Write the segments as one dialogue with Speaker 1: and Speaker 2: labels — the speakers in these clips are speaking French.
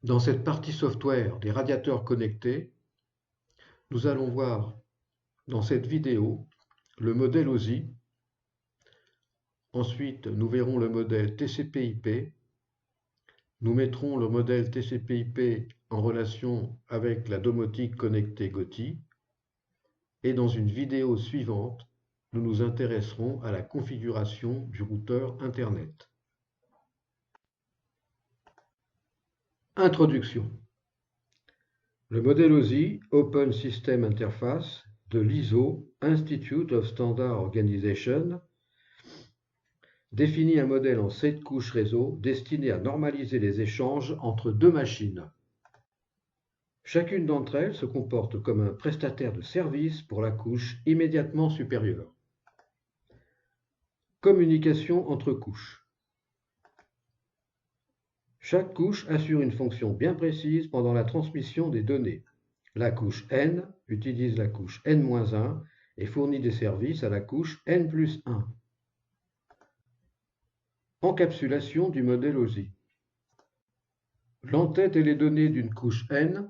Speaker 1: Dans cette partie software des radiateurs connectés, nous allons voir dans cette vidéo le modèle OSI. Ensuite, nous verrons le modèle TCP/IP. Nous mettrons le modèle TCP/IP en relation avec la domotique connectée GOTY. Et dans une vidéo suivante, nous nous intéresserons à la configuration du routeur Internet. Introduction. Le modèle OSI, Open System Interface, de l'ISO, Institute of Standard Organization, définit un modèle en 7 couches réseau destiné à normaliser les échanges entre deux machines. Chacune d'entre elles se comporte comme un prestataire de service pour la couche immédiatement supérieure. Communication entre couches. Chaque couche assure une fonction bien précise pendant la transmission des données. La couche N utilise la couche N-1 et fournit des services à la couche N+1. Encapsulation du modèle OSI. L'entête et les données d'une couche N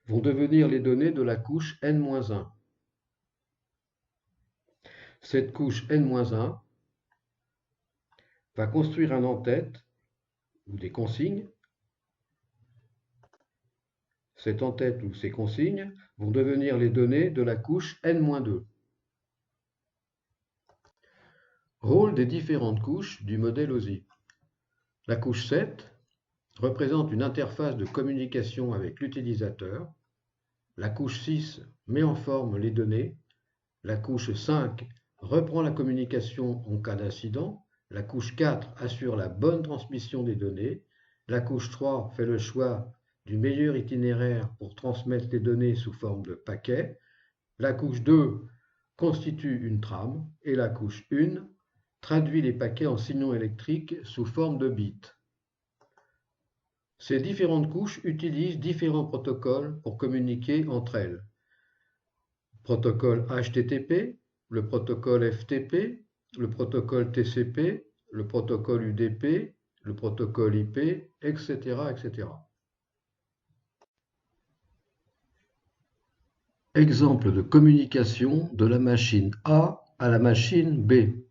Speaker 1: vont devenir les données de la couche N-1. Cette couche N-1 va construire un en-tête ou des consignes. Cette en-tête ou ces consignes vont devenir les données de la couche N-2. Rôle des différentes couches du modèle OSI. La couche 7 représente une interface de communication avec l'utilisateur. La couche 6 met en forme les données. La couche 5 reprend la communication en cas d'incident. La couche 4 assure la bonne transmission des données. La couche 3 fait le choix du meilleur itinéraire pour transmettre les données sous forme de paquets. La couche 2 constitue une trame et la couche 1 traduit les paquets en signaux électriques sous forme de bits. Ces différentes couches utilisent différents protocoles pour communiquer entre elles. Protocole HTTP, le protocole FTP, le protocole TCP, le protocole UDP, le protocole IP, etc., etc. Exemple de communication de la machine A à la machine B.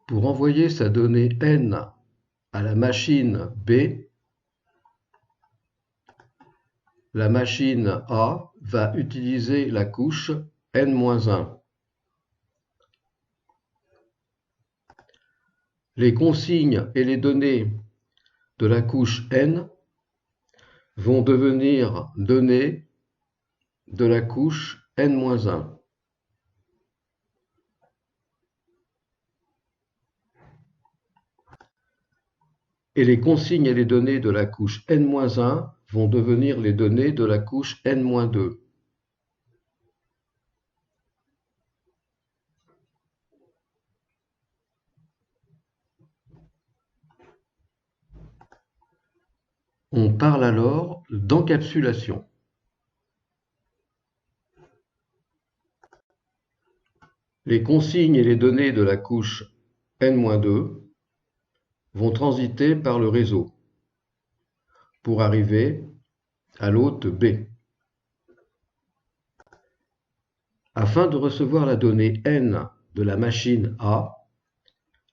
Speaker 1: Pour envoyer sa donnée N à la machine B, la machine A va utiliser la couche N-1. Les consignes et les données de la couche N vont devenir données de la couche N-1. Et les consignes et les données de la couche N-1 vont devenir les données de la couche N-2. On parle alors d'encapsulation. Les consignes et les données de la couche N-2 vont transiter par le réseau pour arriver à l'hôte B. Afin de recevoir la donnée N de la machine A,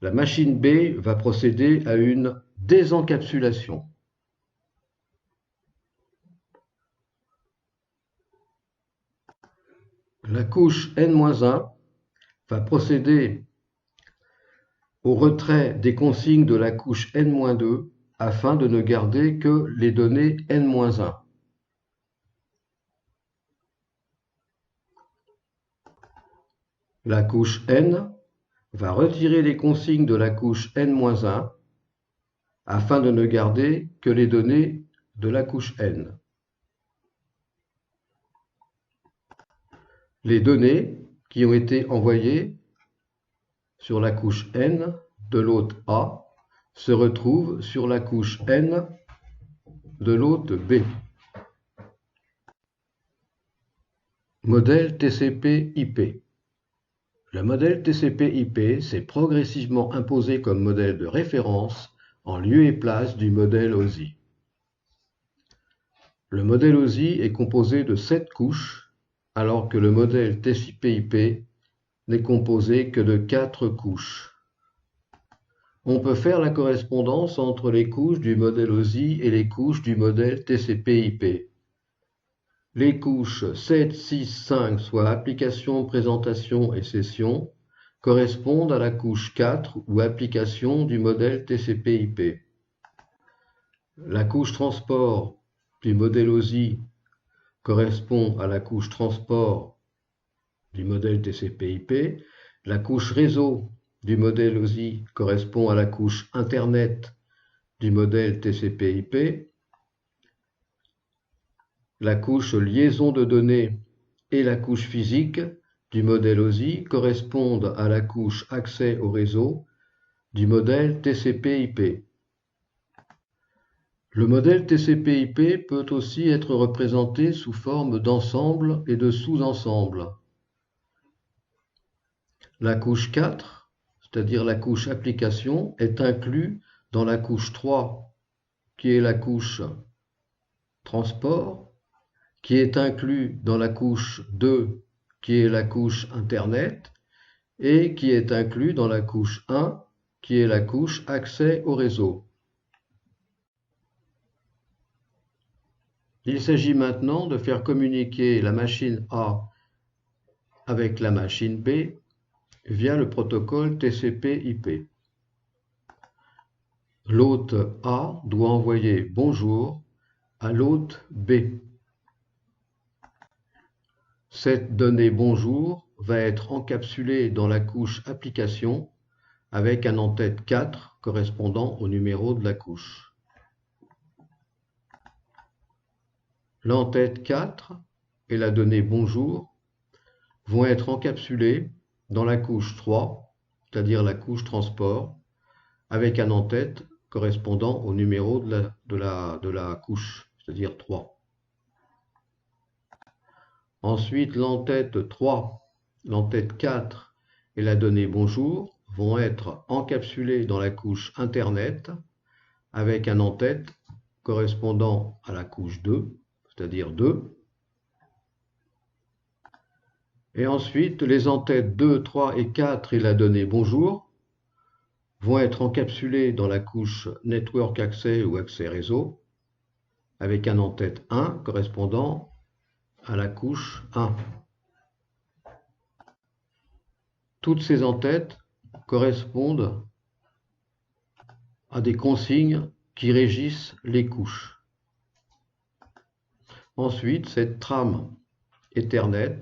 Speaker 1: la machine B va procéder à une désencapsulation. La couche N-1 va procéder au retrait des consignes de la couche N-2 afin de ne garder que les données N-1. La couche N va retirer les consignes de la couche N-1 afin de ne garder que les données de la couche N. Les données qui ont été envoyées sur la couche N de l'hôte A se retrouvent sur la couche N de l'hôte B. Modèle TCP/IP. Le modèle TCP/IP s'est progressivement imposé comme modèle de référence en lieu et place du modèle OSI. Le modèle OSI est composé de 7 couches, alors que le modèle TCP/IP n'est composé que de 4 couches. On peut faire la correspondance entre les couches du modèle OSI et les couches du modèle TCP/IP. Les couches 7, 6, 5, soit application, présentation et session, correspondent à la couche 4 ou application du modèle TCP/IP. La couche transport du modèle OSI correspond à la couche transport du modèle TCP/IP. La couche réseau du modèle OSI correspond à la couche Internet du modèle TCP/IP. La couche liaison de données et la couche physique du modèle OSI correspondent à la couche accès au réseau du modèle TCP/IP. Le modèle TCP/IP peut aussi être représenté sous forme d'ensemble et de sous-ensemble. La couche 4, c'est-à-dire la couche application, est inclue dans la couche 3, qui est la couche transport, qui est inclus dans la couche 2, qui est la couche Internet, et qui est inclus dans la couche 1, qui est la couche accès au réseau. Il s'agit maintenant de faire communiquer la machine A avec la machine B via le protocole TCP/IP. L'hôte A doit envoyer bonjour à l'hôte B. Cette donnée bonjour va être encapsulée dans la couche application avec un en-tête 4 correspondant au numéro de la couche. L'en-tête 4 et la donnée bonjour vont être encapsulés dans la couche 3, c'est-à-dire la couche transport, avec un en-tête correspondant au numéro de la couche, c'est-à-dire 3. Ensuite, l'en-tête 3, l'en-tête 4 et la donnée bonjour vont être encapsulés dans la couche Internet avec un en-tête correspondant à la couche 2, c'est-à-dire 2. Et ensuite, les en-têtes 2, 3 et 4 et la donnée bonjour vont être encapsulés dans la couche Network Access ou Accès Réseau avec un en-tête 1 correspondant à la couche 1. Toutes ces en-têtes correspondent à des consignes qui régissent les couches. Ensuite, cette trame Ethernet,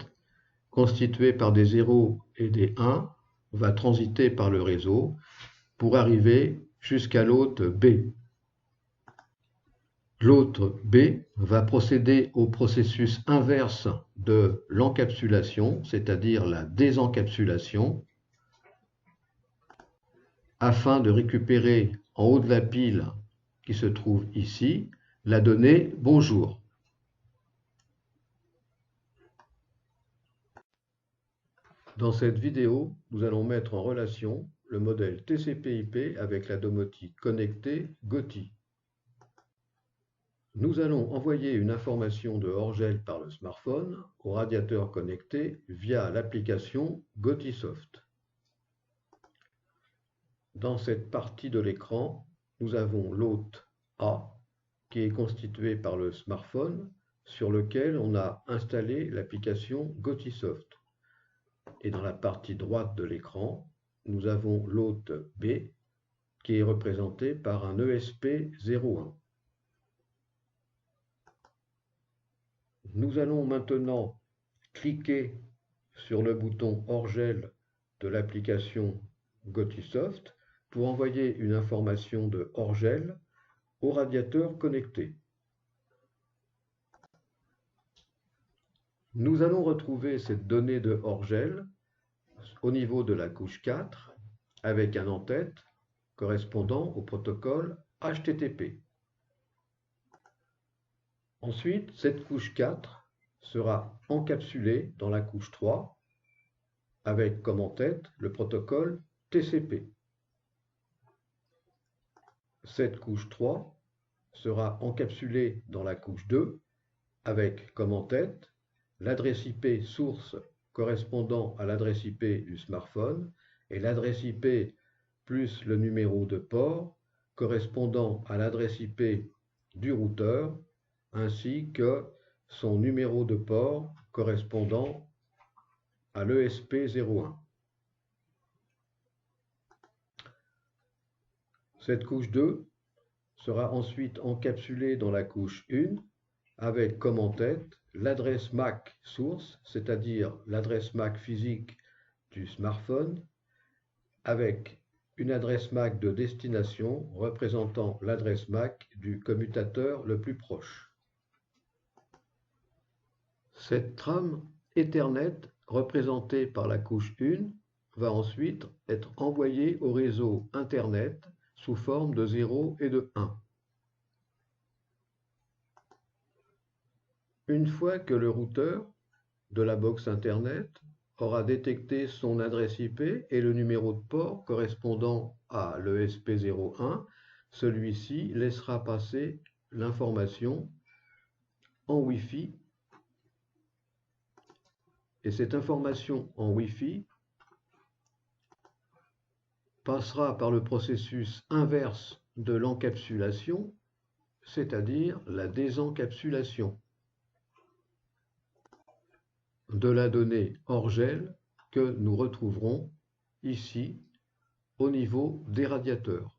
Speaker 1: constituée par des 0 et des 1, va transiter par le réseau pour arriver jusqu'à l'hôte B. L'hôte B va procéder au processus inverse de l'encapsulation, c'est-à-dire la désencapsulation, afin de récupérer en haut de la pile qui se trouve ici la donnée bonjour. Dans cette vidéo, nous allons mettre en relation le modèle TCP/IP avec la domotique connectée GOTI. Nous allons envoyer une information de hors-gel par le smartphone au radiateur connecté via l'application GOTIsoft. Dans cette partie de l'écran, nous avons l'hôte A qui est constitué par le smartphone sur lequel on a installé l'application GOTIsoft. Et dans la partie droite de l'écran, nous avons l'hôte B qui est représenté par un ESP01. Nous allons maintenant cliquer sur le bouton hors-gel de l'application GOTIsoft pour envoyer une information de hors-gel au radiateur connecté. Nous allons retrouver cette donnée de hors-gel au niveau de la couche 4 avec un en-tête correspondant au protocole HTTP. Ensuite, cette couche 4 sera encapsulée dans la couche 3 avec comme en tête le protocole TCP. Cette couche 3 sera encapsulée dans la couche 2 avec comme en tête l'adresse IP source correspondant à l'adresse IP du smartphone et l'adresse IP plus le numéro de port correspondant à l'adresse IP du routeur ainsi que son numéro de port correspondant à l'ESP01. Cette couche 2 sera ensuite encapsulée dans la couche 1 avec comme en tête l'adresse MAC source, c'est-à-dire l'adresse MAC physique du smartphone, avec une adresse MAC de destination représentant l'adresse MAC du commutateur le plus proche. Cette trame Ethernet représentée par la couche 1 va ensuite être envoyée au réseau Internet sous forme de 0 et de 1. Une fois que le routeur de la box Internet aura détecté son adresse IP et le numéro de port correspondant à l'ESP01, celui-ci laissera passer l'information en Wi-Fi. Et cette information en Wi-Fi passera par le processus inverse de l'encapsulation, c'est-à-dire la désencapsulation de la donnée hors gel que nous retrouverons ici au niveau des radiateurs.